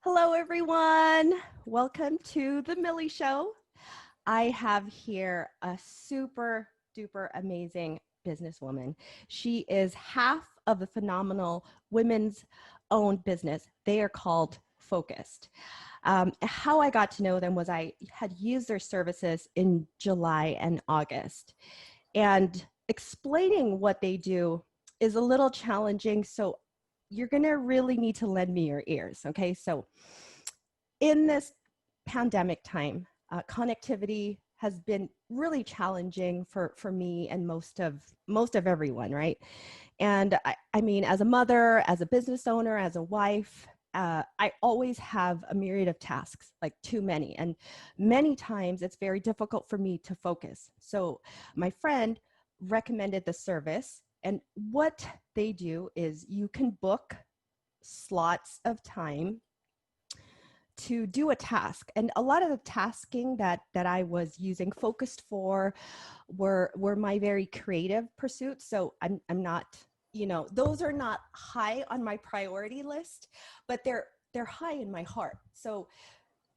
Hello, everyone. Welcome to the Millie Show. I have here a super duper amazing businesswoman. She is half of a phenomenal women's owned business. They are called Focused. How I got to know them was I had used their services in July and August. And explaining what they do is a little challenging. So you're going to really need to lend me your ears. Okay. So in this pandemic time, connectivity has been really challenging for me and most of everyone, right? And I mean, as a mother, as a business owner, as a wife, I always have a myriad of tasks, like too many. And many times it's very difficult for me to focus. So my friend recommended the service. And what they do is you can book slots of time to do a task. And a lot of the tasking that I was using Focused for were my very creative pursuits. So I'm not, those are not high on my priority list, but they're high in my heart. So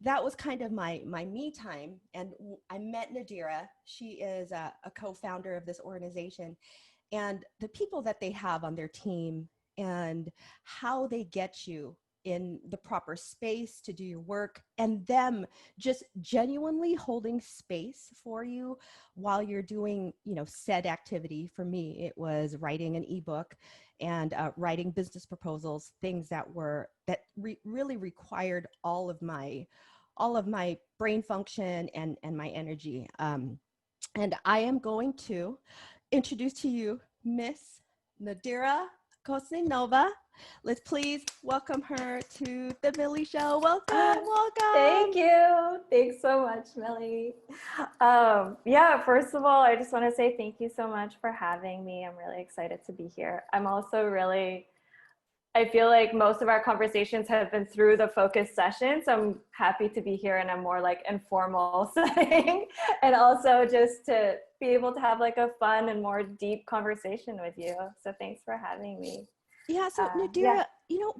that was kind of my me time. And I met Nadira. She is a co-founder of this organization, and the people that they have on their team and how they get you in the proper space to do your work, and them just genuinely holding space for you while you're doing, said activity. For me, it was writing an ebook and writing business proposals, things that really required all of my brain function and my energy. And I am going to introduce to you Miss Nadira Kosinova. Let's please welcome her to the Millie Show. Welcome. Thank you. Thanks so much, Millie. Yeah, first of all, I just want to say thank you so much for having me. I'm really excited to be here. I feel like most of our conversations have been through the focus session, so I'm happy to be here in a more like informal setting, and also just to be able to have like a fun and more deep conversation with you. So thanks for having me. Yeah, so Nadira,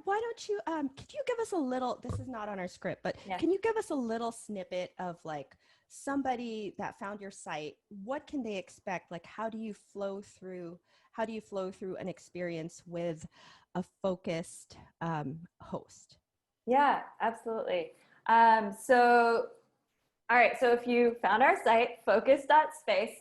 why don't you, could you give us a little, this is not on our script, but can you give us a little snippet of like somebody that found your site? What can they expect? Like, how do you flow through an experience with a focused host? Yeah, absolutely. So, all right, so if you found our site, focus.space,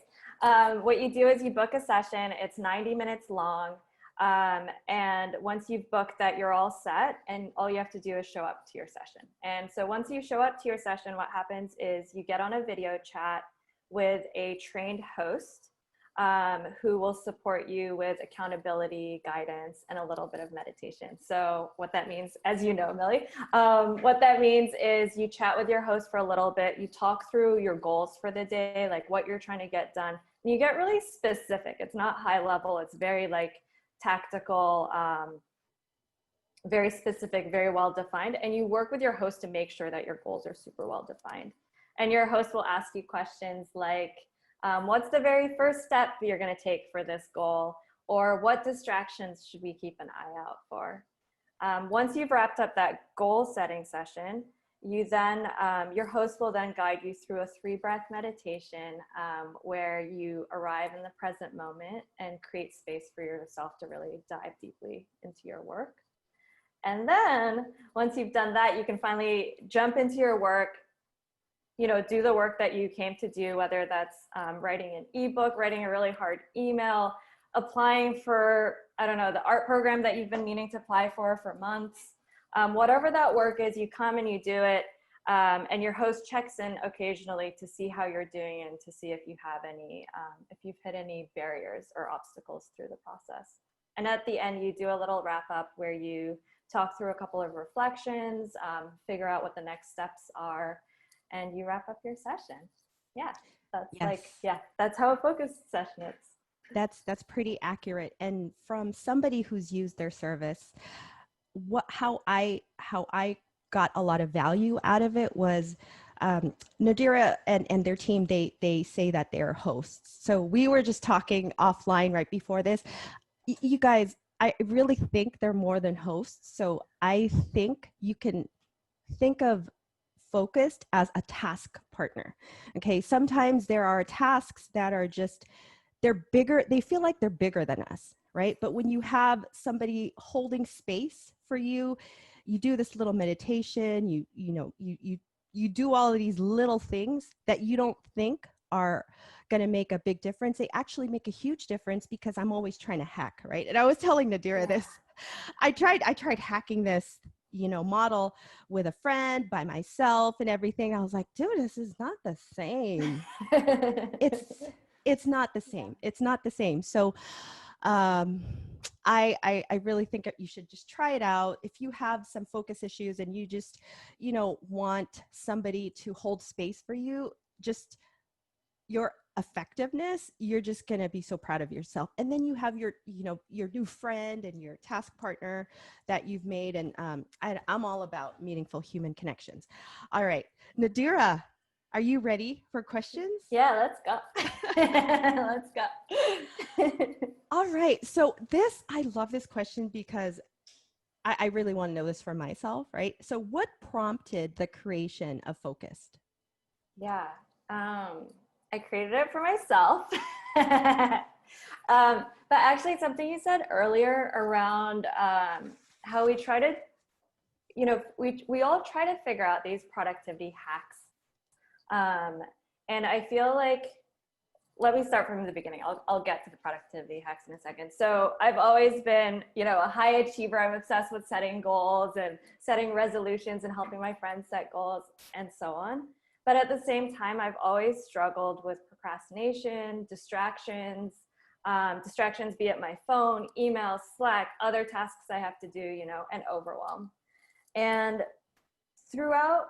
what you do is you book a session. It's 90 minutes long. And once you've booked that, you're all set, and all you have to do is show up to your session. And so once you show up to your session, what happens is you get on a video chat with a trained host who will support you with accountability, guidance, and a little bit of meditation. So what that means, as you know, Millie, what that means is you chat with your host for a little bit, you talk through your goals for the day, like what you're trying to get done, and you get really specific. It's not high level, it's very like tactical, very specific, very well defined, and you work with your host to make sure that your goals are super well defined. And your host will ask you questions like, what's the very first step you're going to take for this goal? Or what distractions should we keep an eye out for? Once you've wrapped up that goal setting session, your host will then guide you through a 3-breath meditation where you arrive in the present moment and create space for yourself to really dive deeply into your work. And then once you've done that, you can finally jump into your work, do the work that you came to do, whether that's writing an ebook, writing a really hard email, applying for, the art program that you've been meaning to apply for months. Whatever that work is, you come and you do it, and your host checks in occasionally to see how you're doing and to see if you have if you've hit any barriers or obstacles through the process. And at the end, you do a little wrap up where you talk through a couple of reflections, figure out what the next steps are, and you wrap up your session. Yeah, that's how a focus session is. That's pretty accurate. And from somebody who's used their service, how I got a lot of value out of it was Nadira and their team, they say that they're hosts. So we were just talking offline right before this. You guys, I really think they're more than hosts. So I think you can think of focused as a task partner. Okay. Sometimes there are tasks that are just, they're bigger. They feel like they're bigger than us. Right. But when you have somebody holding space for you, you do this little meditation, you do all of these little things that you don't think are going to make a big difference. They actually make a huge difference because I'm always trying to hack. Right. And I was telling Nadira Yeah. this, I tried hacking this, model with a friend by myself and everything. I was like, dude, this is not the same. It's it's not the same. It's not the same. So um I really think that you should just try it out. If you have some focus issues and you just, want somebody to hold space for you, just your effectiveness, you're just going to be so proud of yourself. And then you have your, your new friend and your task partner that you've made. And I'm all about meaningful human connections. All right, Nadira, are you ready for questions? Yeah, let's go. Let's go. All right. So I love this question because I really want to know this for myself, right? So what prompted the creation of Focused? Yeah. I created it for myself. But actually, something you said earlier around how we try to, we all try to figure out these productivity hacks. And I feel like, let me start from the beginning. I'll get to the productivity hacks in a second. So I've always been, a high achiever. I'm obsessed with setting goals and setting resolutions and helping my friends set goals and so on. But at the same time, I've always struggled with procrastination, distractions, be it my phone, email, Slack, other tasks I have to do, and overwhelm. And throughout,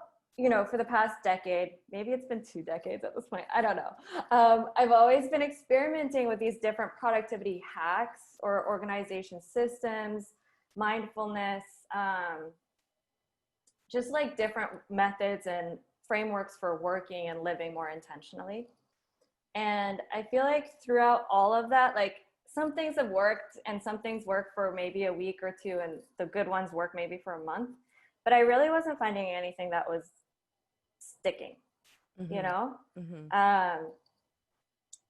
for the past decade, maybe it's been 2 decades at this point, I don't know. I've always been experimenting with these different productivity hacks or organization systems, mindfulness, just like different methods and frameworks for working and living more intentionally. And I feel like throughout all of that, like some things have worked and some things work for maybe a week or two, and the good ones work maybe for a month. But I really wasn't finding anything that was sticking, Mm-hmm.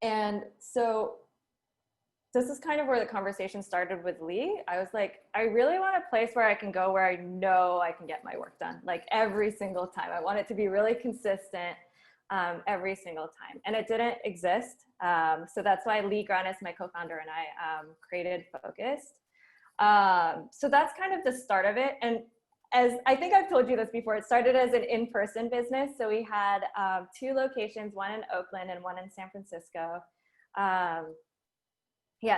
And so this is kind of where the conversation started with Lee. I was like, I really want a place where I can go where I know I can get my work done, like every single time. I want it to be really consistent every single time. And it didn't exist. So that's why Lee Granis, my co-founder, and I created Focused. So that's kind of the start of it. And as I think I've told you this before, it started as an in-person business. So we had 2 locations, one in Oakland and one in San Francisco.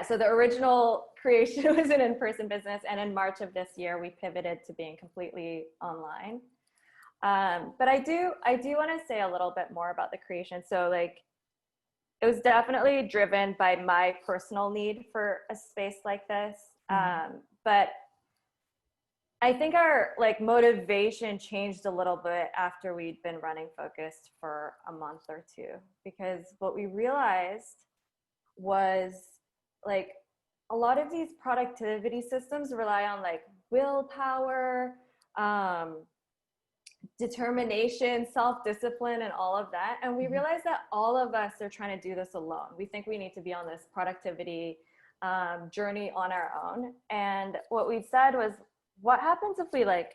So the original creation was an in-person business. And in March of this year, we pivoted to being completely online. But I do want to say a little bit more about the creation. So like, it was definitely driven by my personal need for a space like this. But I think our like motivation changed a little bit after we'd been running Focused for a month or 2, because what we realized was like a lot of these productivity systems rely on like willpower, determination, self-discipline, and all of that. And we realized that all of us are trying to do this alone. We think we need to be on this productivity journey on our own. And what we said was, what happens if we like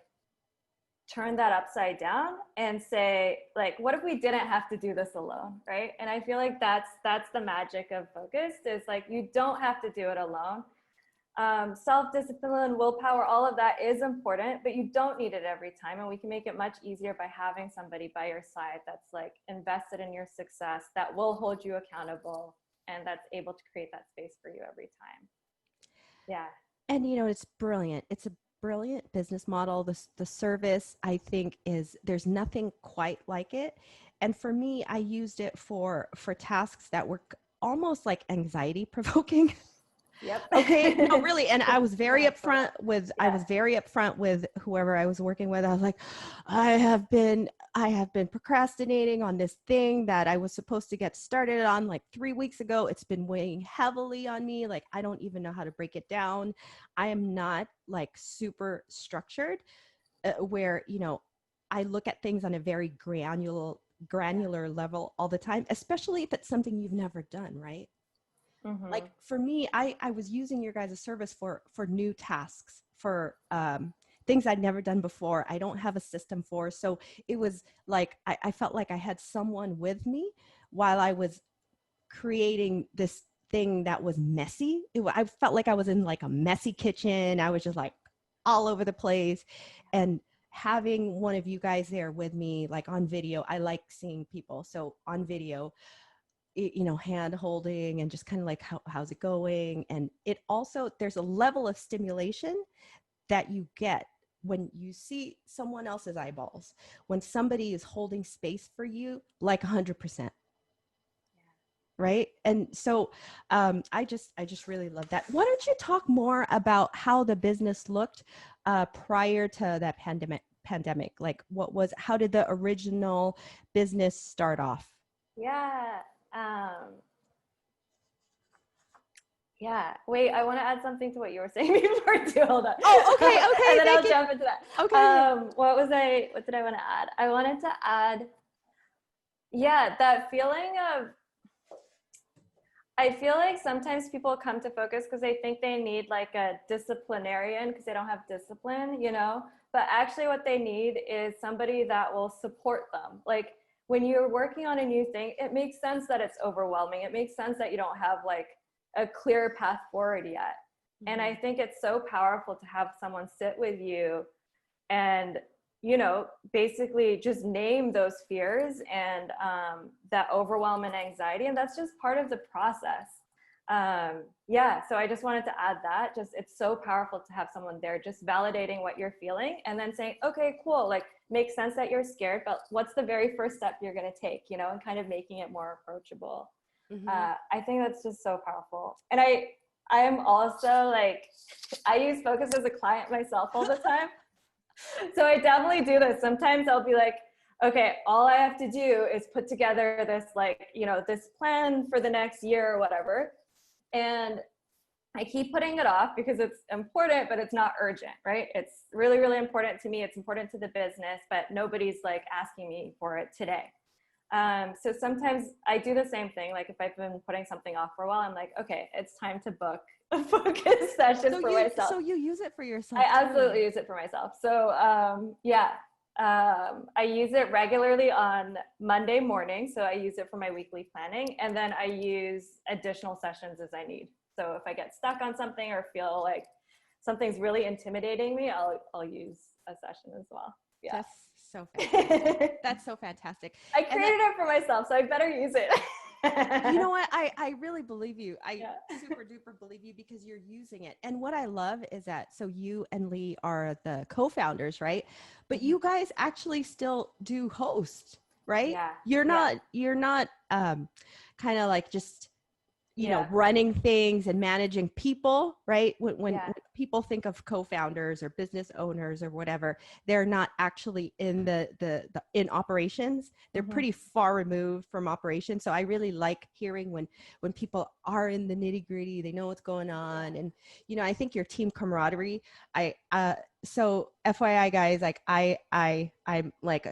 turn that upside down and say, like, what if we didn't have to do this alone, right? And I feel like that's the magic of Focused, is like, you don't have to do it alone. Self-discipline, willpower, all of that is important, but you don't need it every time. And we can make it much easier by having somebody by your side that's like invested in your success, that will hold you accountable, and that's able to create that space for you every time. Yeah. And it's brilliant. It's a brilliant business model. The service, I think, there's nothing quite like it. And for me, I used it for tasks that were almost like anxiety provoking. Yep. Okay. No, really. And I was very upfront with whoever I was working with. I was like, I have been procrastinating on this thing that I was supposed to get started on like 3 weeks ago. It's been weighing heavily on me. Like, I don't even know how to break it down. I am not like super structured where, I look at things on a very granular level all the time, especially if it's something you've never done, right? Like for me, I was using your guys' service for new tasks, for things I'd never done before. I don't have a system for. So it was like I felt like I had someone with me while I was creating this thing that was messy. I felt like I was in like a messy kitchen. I was just like all over the place. And having one of you guys there with me, like on video, I like seeing people. So on video, you know, hand holding and just kind of like, how's it going? And it also, there's a level of stimulation that you get when you see someone else's eyeballs, when somebody is holding space for you, like 100%. Right. And so I just really love that. Why don't you talk more about how the business looked prior to that pandemic? Like how did the original business start off? Yeah. Um, yeah. Wait, I want to add something to what you were saying before too. Hold on. Oh, okay. And then Thank I'll you. jump into that. Okay. What did I want to add? I wanted to add, yeah, that feeling of, I feel like sometimes people come to focus because they think they need like a disciplinarian because they don't have discipline, you know? But actually what they need is somebody that will support them. Like when you're working on a new thing, it makes sense that it's overwhelming. It makes sense that you don't have like a clear path forward yet. And I think it's so powerful to have someone sit with you and, you know, basically just name those fears and that overwhelm and anxiety. And that's just part of the process. Yeah, so I just wanted to add that. Just it's so powerful to have someone there just validating what you're feeling and then saying, okay, cool, like makes sense that you're scared, but what's the very first step you're going to take, you know, and kind of making it more approachable. I think that's just so powerful. And I am also like, I use Focus as a client myself all the time. So I definitely do this. Sometimes I'll be like, okay, all I have to do is put together this, like, you know, this plan for the next year or whatever. And I keep putting it off because it's important, but it's not urgent, right? It's really, really important to me. It's important to the business, but nobody's like asking me for it today. So sometimes I do the same thing. Like if I've been putting something off for a while, I'm like, okay, it's time to book a focus session for myself. So you use it for yourself. I absolutely use it for myself. So yeah, I use it regularly on Monday morning. So I use it for my weekly planning, and then I use additional sessions as I need. So if I get stuck on something or feel like something's really intimidating me, I'll use a session as well. Yeah. That's so fantastic. That's so fantastic. I created it for myself, so I better use it. You know what? I really believe you. I super duper believe you because you're using it. And what I love is that, so you and Lee are the co-founders, right? But you guys actually still do host, right? Yeah. You're not kind of like just, you know, running things and managing people, right? When people think of co-founders or business owners or whatever, they're not actually in the in operations. They're pretty far removed from operations. So I really like hearing when people are in the nitty gritty, they know what's going on. And, you know, I think your team camaraderie, so FYI guys, like I'm like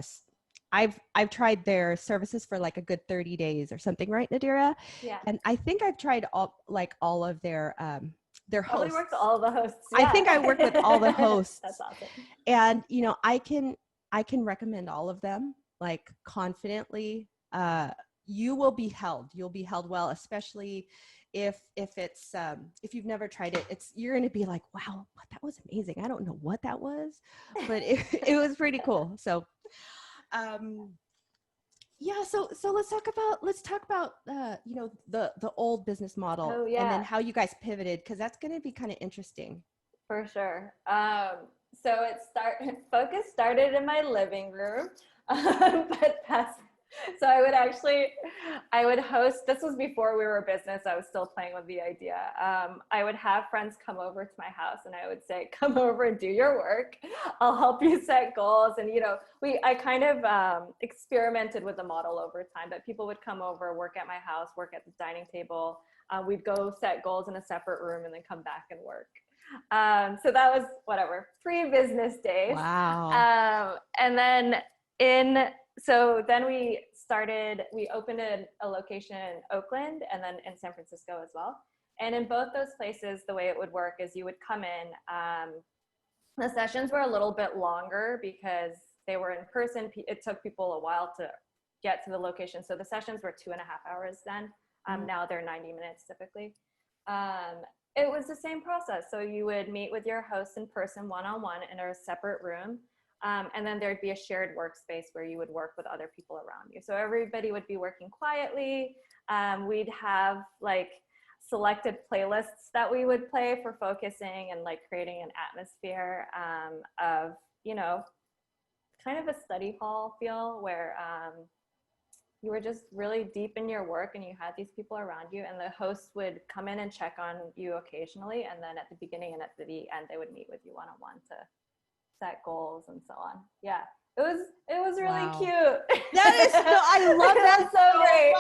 I've tried their services for like a good 30 days or something, right, Nadira? Yeah. And I think I've tried all of their Probably hosts. worked with all the hosts. Yeah. I think I work with all the hosts. That's awesome. And you know, I can recommend all of them like confidently. You will be held. You'll be held well, especially if it's if you've never tried it. You're going to be like, wow, that was amazing. I don't know what that was, but it was pretty cool. So yeah, so let's talk about you know, the old business model. Oh, yeah. And then how you guys pivoted, because that's going to be kind of interesting. For sure. So Focus started in my living room, but so I would host, this was before we were a business, I was still playing with the idea. I would have friends come over to my house and I would say, come over and do your work. I'll help you set goals. And, you know, I kind of experimented with the model over time, but people would come over, work at my house, work at the dining table. We'd go set goals in a separate room and then come back and work. So that was whatever, pre-business days. Wow. And then so then we opened a location in Oakland and then in San Francisco as well. And in both those places, the way it would work is you would come in. The sessions were a little bit longer because they were in person. It took people a while to get to the location. So the sessions were 2.5 hours then. Now they're 90 minutes typically. It was the same process. So you would meet with your host in person one-on-one in a separate room. And then there'd be a shared workspace where you would work with other people around you. So everybody would be working quietly. We'd have like selected playlists that we would play for focusing and like creating an atmosphere of, you know, kind of a study hall feel where you were just really deep in your work and you had these people around you, and the host would come in and check on you occasionally. And then at the beginning and at the end, they would meet with you one-on-one to set goals and so on. Yeah. It was really cute. That is I love that so great.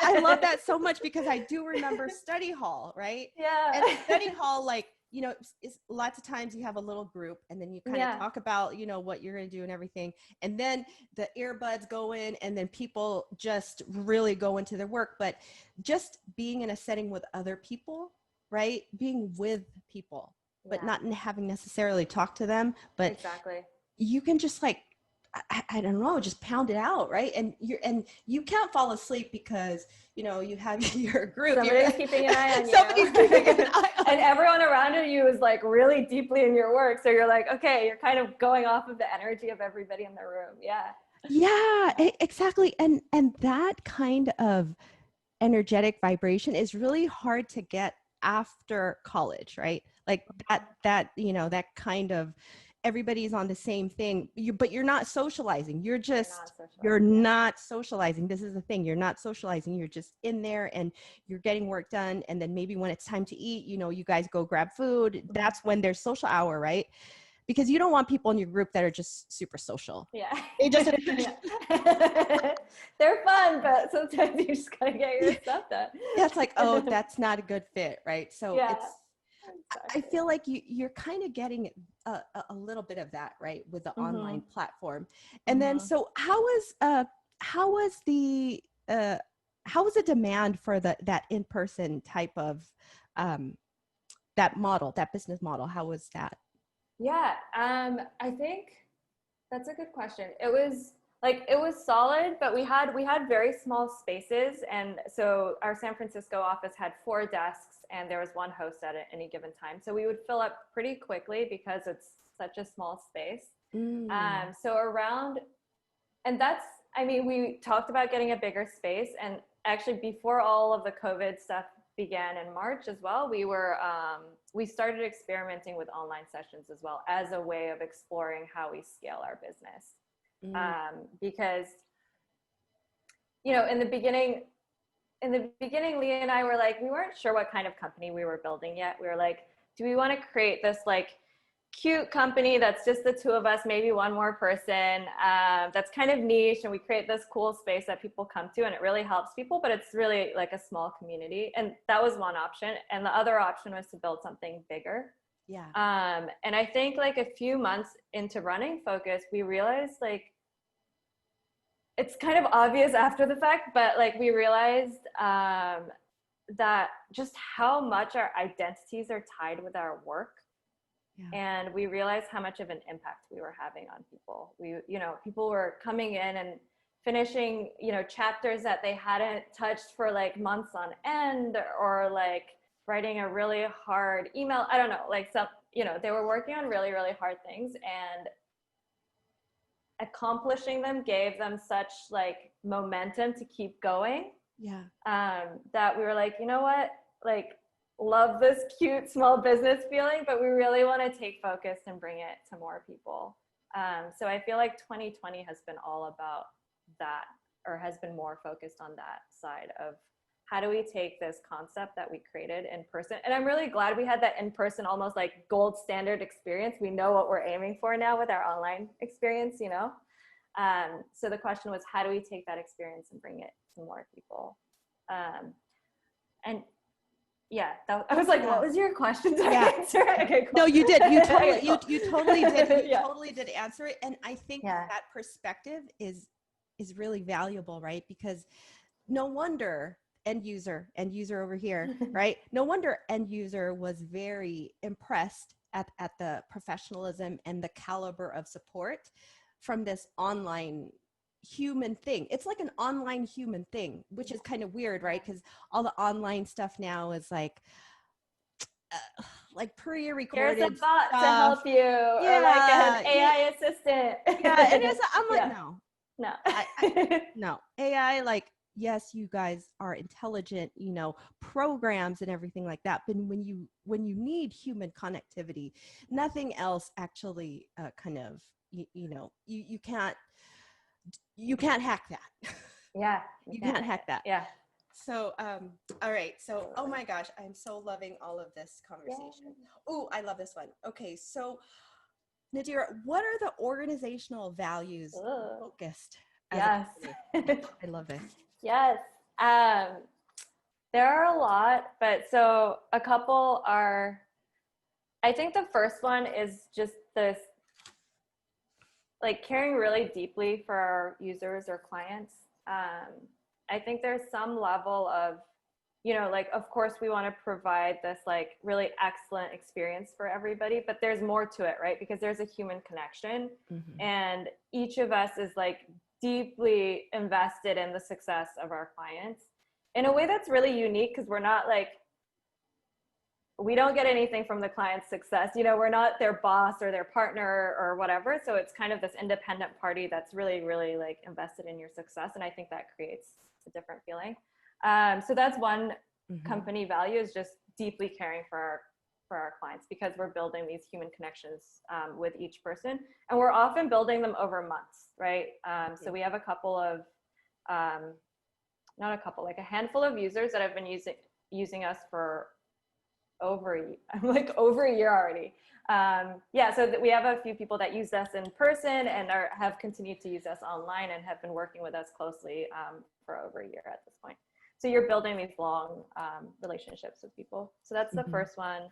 I love that so much because I do remember study hall, right? Yeah. And study hall, like, you know, it's lots of times you have a little group and then you kind of talk about, you know, what you're going to do and everything. And then the earbuds go in and then people just really go into their work. But just being in a setting with other people, right? Being with people, but not having necessarily talk to them, but exactly. You can just like, I don't know, just pound it out, right? And you can't fall asleep because, you know, you have your group. Somebody's keeping an eye on you. Somebody's keeping an eye on and everyone around you is like really deeply in your work. So you're like, okay, you're kind of going off of the energy of everybody in the room. Yeah. Yeah, exactly. And that kind of energetic vibration is really hard to get after college, right? Like that, you know, that kind of everybody's on the same thing, but you're not socializing. You're not socializing. This is the thing. You're not socializing. You're just in there and you're getting work done. And then maybe when it's time to eat, you know, you guys go grab food. That's when there's social hour, right? Because you don't want people in your group that are just super social. Yeah. They just they're fun, but sometimes you just gotta get your stuff done. Yeah, it's like, oh, that's not a good fit, right? So it's exactly. I feel like you're kind of getting a little bit of that, right, with the online platform. And then, so how was the demand for that in-person type of that model, that business model? How was that? Yeah, I think that's a good question. It was solid, but we had very small spaces, and so our San Francisco office had 4 desks, and there was one host at any given time. So we would fill up pretty quickly because it's such a small space. So around, and that's, I mean, we talked about getting a bigger space, and actually before all of the COVID stuff began in March as well, we started experimenting with online sessions as well as a way of exploring how we scale our business. Because, you know, in the beginning, Leah and I were like, we weren't sure what kind of company we were building yet. We were like, do we want to create this like cute company that's just the 2 of us, maybe one more person, that's kind of niche, and we create this cool space that people come to and it really helps people, but it's really like a small community. And that was one option. And the other option was to build something bigger. Yeah. And I think like a few months into running Focus, we realized like, it's kind of obvious after the fact, but like we realized that just how much our identities are tied with our work. Yeah. And we realized how much of an impact we were having on people. People were coming in and finishing, chapters that they hadn't touched for like months on end, or like writing a really hard email. I don't know, like they were working on really, really hard things, and accomplishing them gave them such like momentum to keep going. Yeah. That we were like, you know what, like, love this cute small business feeling, but we really want to take Focus and bring it to more people. So I feel like 2020 has been all about that, or has been more focused on that side of how do we take this concept that we created in person. And I'm really glad we had that in person, almost like gold standard experience. We know what we're aiming for now with our online experience, So the question was, how do we take that experience and bring it to more people? And Yeah, I was like, Yeah. what was your question? Did I Yeah. answer it? Okay, cool. No, you did. You totally, Okay, cool. you totally did. You Yeah. totally did answer it. And I think Yeah. that perspective is really valuable, right? Because no wonder end user over here, right? No wonder end user was very impressed at the professionalism and the caliber of support from this online human thing. It's like an online human thing, which is kind of weird, right? Because all the online stuff now is like Here's a pre-recorded bot to stuff. help you, or like an Yeah, AI assistant. yeah. And it's, I'm like, Yeah. no, No. no. AI, like, yes, you guys are intelligent, programs and everything like that. But when you need human connectivity, nothing else actually kind of, you can't hack that. Yeah. You can't hack that. Yeah. So, all right. So, oh my gosh, I'm so loving all of this conversation. Oh, I love this one. Okay. So, Nadira, what are the organizational values focused as Yes. a company? I love this. Yes. There are a lot, but so a couple are, I think the first one is just this, like, caring really deeply for our users or clients. I think there's some level of, like, of course we want to provide this like really excellent experience for everybody, but there's more to it, right? Because there's a human connection, and each of us is like deeply invested in the success of our clients in a way that's really unique, because we're not like, we don't get anything from the client's success. We're not their boss or their partner or whatever. So it's kind of this independent party that's really, really like invested in your success. And I think that creates a different feeling. So that's one company value, is just deeply caring for our clients, because we're building these human connections with each person. And we're often building them over months, right? So we have a couple of, not a couple, like a handful of users that have been using us for over a year already. So we have a few people that use us in person and have continued to use us online and have been working with us closely for over a year at this point. So you're building these long relationships with people. So that's the first one.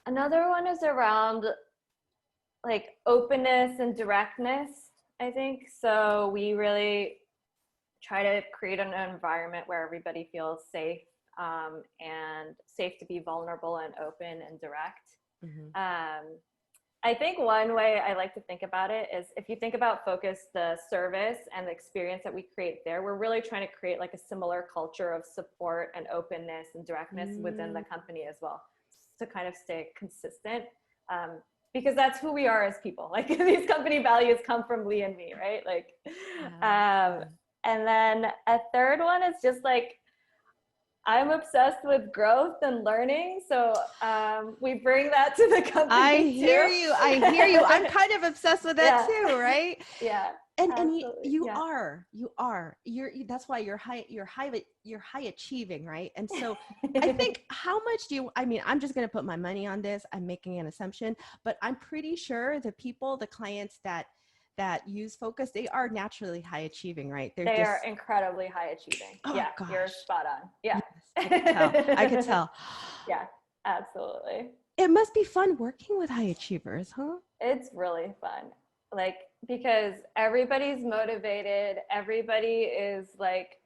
Another one is around like openness and directness, I think. So we really try to create an environment where everybody feels safe, and safe to be vulnerable and open and direct. I think one way I like to think about it is, if you think about Focus, the service and the experience that we create there, we're really trying to create like a similar culture of support and openness and directness within the company as well, to kind of stay consistent, because that's who we are as people. Like, these company values come from Lee and me, right? Like, and then a third one is just like, I'm obsessed with growth and learning. So we bring that to the company. I hear you. I'm kind of obsessed with that too, right? Yeah. And you are. That's why you're high achieving, right? And so I think, how much I'm just going to put my money on this. I'm making an assumption, but I'm pretty sure the clients that use Focus, they are naturally high achieving, right? They are incredibly high achieving. Oh, yeah, gosh. You're spot on. Yeah. Yes, I could tell. Yeah, absolutely. It must be fun working with high achievers, huh? It's really fun. Like, because everybody's motivated, everybody is like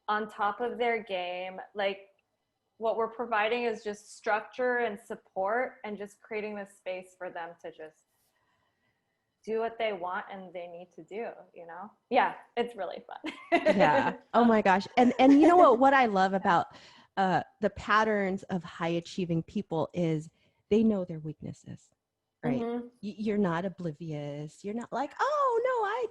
on top of their game. Like, what we're providing is just structure and support, and just creating this space for them to just do what they want and they need to do, Yeah, it's really fun. Yeah. Oh my gosh. And you know what I love about the patterns of high achieving people is they know their weaknesses, right? You're not oblivious. You're not like, oh no,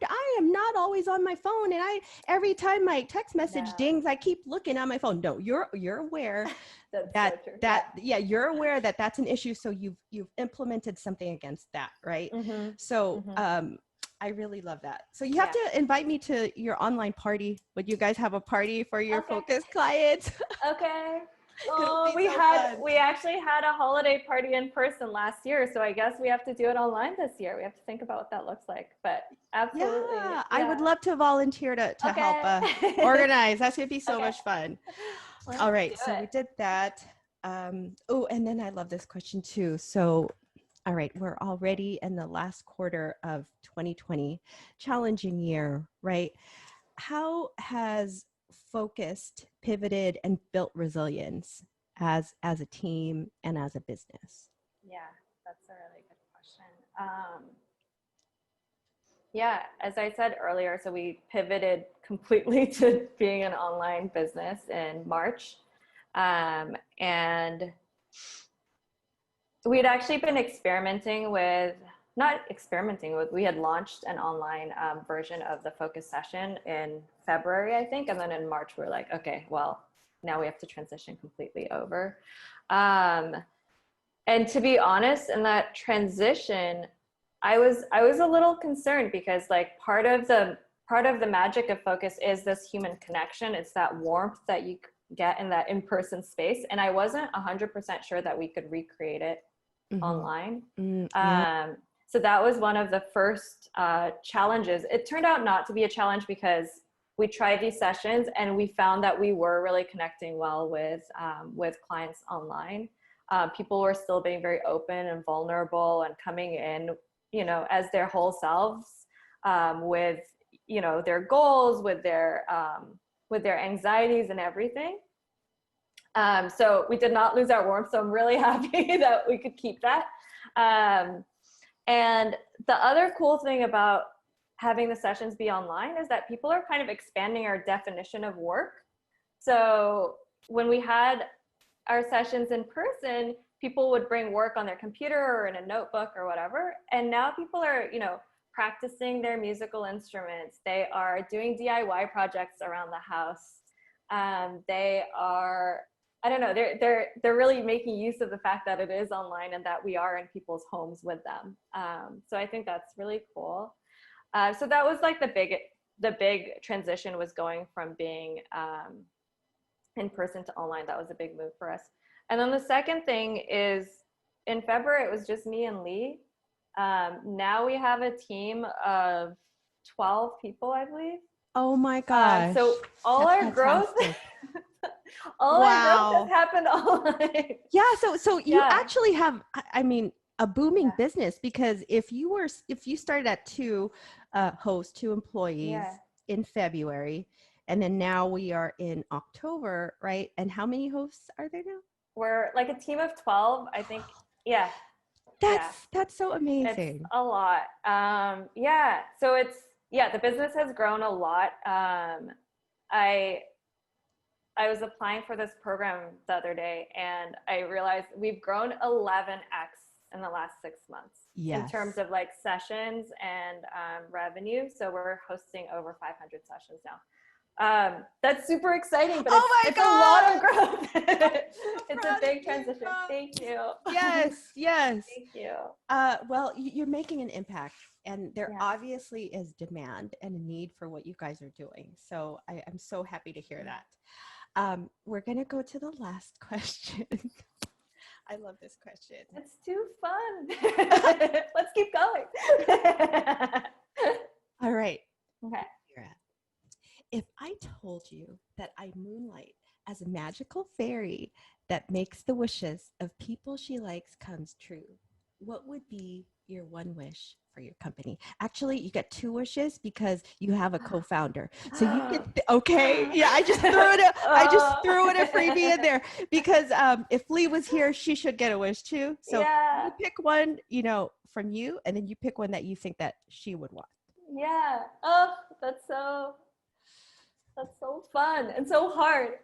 I am not always on my phone, and every time my text message dings, I keep looking on my phone. No, you're aware you're aware that that's an issue. So you've implemented something against that, right? So I really love that. So you have to invite me to your online party. Would you guys have a party for your Focus clients? Okay. Oh, we actually had a holiday party in person last year, so I guess we have to do it online this year. We have to think about what that looks like, but absolutely. Yeah. I would love to volunteer to help organize. That's going to be so much fun. All right. So we did that. Oh, and then I love this question too. So, all right, we're already in the last quarter of 2020, challenging year, right? How has focused, pivoted, and built resilience as a team and as a business? Yeah, that's a really good question. Yeah, as I said earlier, so we pivoted completely to being an online business in March. And we'd actually been experimenting with, not experimenting with, we had launched an online version of the focus session in February, I think. And then in March, we were like, okay, well, now we have to transition completely over. And to be honest, in that transition, I was a little concerned because like part of the magic of focus is this human connection. It's that warmth that you get in that in-person space. And I wasn't 100% sure that we could recreate it online. Yeah. So that was one of the first challenges. It turned out not to be a challenge because we tried these sessions and we found that we were really connecting well with clients online. People were still being very open and vulnerable and coming in, as their whole selves, with, their goals, with their anxieties and everything. So we did not lose our warmth. So I'm really happy that we could keep that. And the other cool thing about having the sessions be online is that people are kind of expanding our definition of work. So when we had our sessions in person, people would bring work on their computer or in a notebook or whatever. And now people are, practicing their musical instruments. They are doing DIY projects around the house. They are, I don't know, they're really making use of the fact that it is online and that we are in people's homes with them. So I think that's really cool. So that was like the big transition, was going from being in person to online. That was a big move for us. And then the second thing is, in February, it was just me and Lee. Now we have a team of 12 people, I believe. Oh my gosh. So all That's our growth, all our growth has happened online. Yeah. So you actually have, I mean, a booming business, because if you started at two hosts, two employees in February, and then now we are in October, right? And how many hosts are there now? We're like a team of 12, I think. Yeah. That's so amazing. It's a lot. So the business has grown a lot. I was applying for this program the other day and I realized we've grown 11x in the last 6 months in terms of like sessions and revenue. So we're hosting over 500 sessions now. That's super exciting, but it's a lot of growth. It's a big transition. Thank you. Yes. Thank you. Well, you're making an impact, and there obviously is demand and a need for what you guys are doing. So I'm so happy to hear that. We're going to go to the last question. I love this question. It's too fun. Let's keep going. All right. Okay. If I told you that I moonlight as a magical fairy that makes the wishes of people she likes comes true, what would be your one wish for your company? Actually, you get two wishes because you have a co-founder. So you get I just threw it a freebie in there because if Lee was here, she should get a wish too. So you pick one, from you, and then you pick one that you think that she would want. Yeah. Oh, that's so fun and so hard.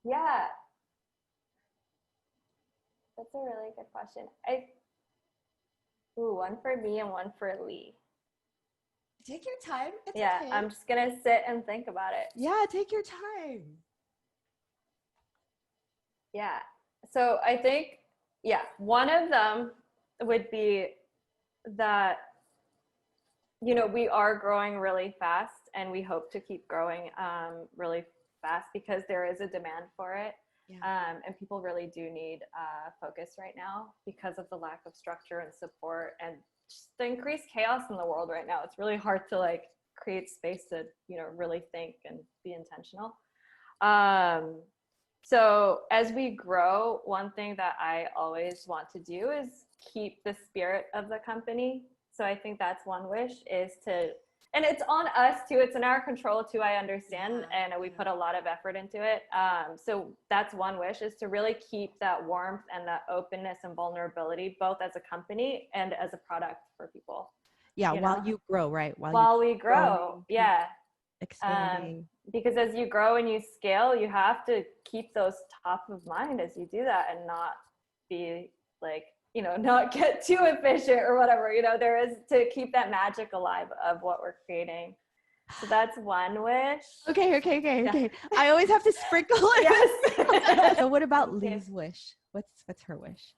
Yeah. That's a really good question. One for me and one for Lee. Take your time. It's okay. I'm just going to sit and think about it. Yeah, take your time. Yeah. So I think, one of them would be that, we are growing really fast and we hope to keep growing really fast because there is a demand for it. And people really do need focus right now because of the lack of structure and support and just the increased chaos in the world right now. It's really hard to like create space to, really think and be intentional. So as we grow, one thing that I always want to do is keep the spirit of the company. So I think that's one wish, is to, and it's on us too. It's in our control too, I understand. And we put a lot of effort into it. So that's one wish, is to really keep that warmth and that openness and vulnerability, both as a company and as a product for people. Yeah, you while know? you grow, right? While we grow, yeah. Expanding. Because as you grow and you scale, you have to keep those top of mind as you do that, and not be like, not get too efficient or whatever. There is to keep that magic alive of what we're creating. So that's one wish. Okay. I always have to sprinkle it. Yes. So what about Lee's wish? What's her wish?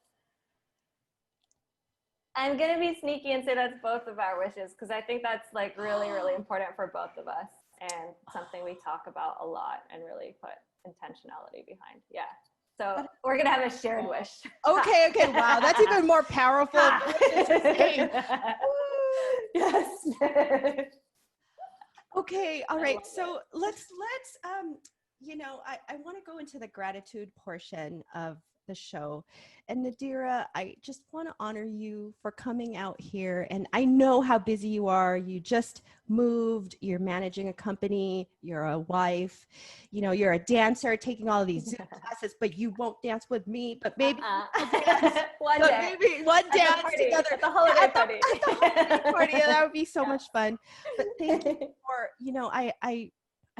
I'm gonna be sneaky and say that's both of our wishes, because I think that's like really, really important for both of us, and something we talk about a lot and really put intentionality behind. Yeah. So we're gonna have a shared wish. Okay. Wow, that's even more powerful. Yes. Okay. All right. So let's I want to go into the gratitude portion of the show. And Nadira, I just want to honor you for coming out here. And I know how busy you are. You just moved, you're managing a company, you're a wife, you're a dancer, taking all of these Zoom classes, but you won't dance with me, but maybe one day. Maybe one dance together at the holiday party. At the holiday party. That would be so much fun. But thank you for,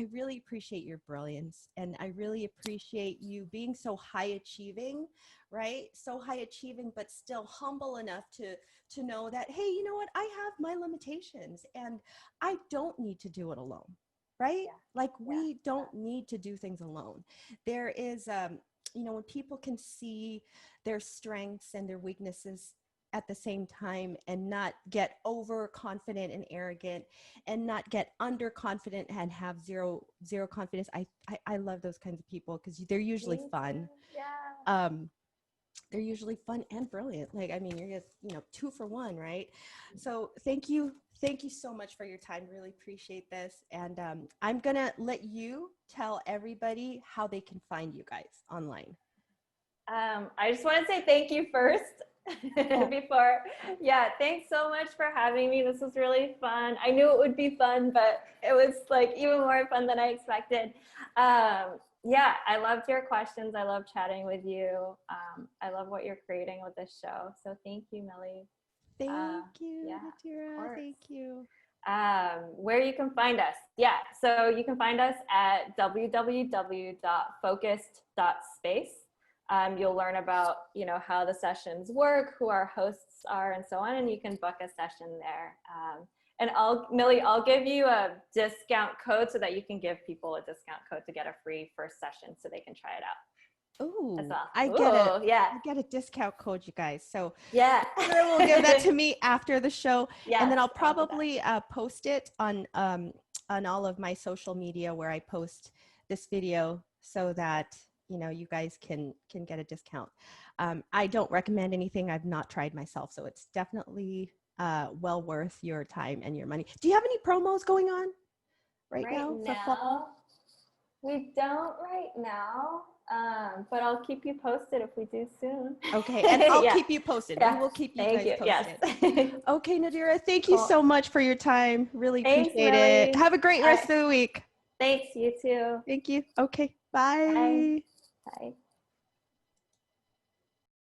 I really appreciate your brilliance, and I really appreciate you being so high achieving, right? So high achieving, but still humble enough to know that, hey, you know what? I have my limitations and I don't need to do it alone, right? We don't need to do things alone. There is, when people can see their strengths and their weaknesses at the same time, and not get overconfident and arrogant, and not get underconfident and have zero confidence. I love those kinds of people, because they're usually fun. Yeah. They're usually fun and brilliant. You're just, 2 for 1, right? So thank you so much for your time. Really appreciate this. And I'm gonna let you tell everybody how they can find you guys online. I just want to say thank you first. Thanks so much for having me. This was really fun. I knew it would be fun, but it was like even more fun than I expected. I loved your questions. I love chatting with you. I love what you're creating with this show. So thank you, Millie. Thank you, Nadira. Thank you. Where you can find us. So you can find us at www.focused.space. You'll learn about, how the sessions work, who our hosts are, and so on, and you can book a session there. And Millie, I'll give you a discount code so that you can give people a discount code to get a free first session so they can try it out. Ooh, well. I get it. Yeah, I get a discount code, you guys. So yeah, Sarah will give that to me after the show, and then I'll probably post it on all of my social media where I post this video, so that you guys can get a discount. I don't recommend anything I've not tried myself, so it's definitely well worth your time and your money. Do you have any promos going on right now for fall? We don't right now, but I'll keep you posted if we do soon. Okay, and I'll keep you posted. We will keep you guys posted. Yes. Okay, Nadira, thank you so much for your time. Really appreciate it. Have a great rest of the week. Thanks, you too. Thank you. Okay, bye. Bye.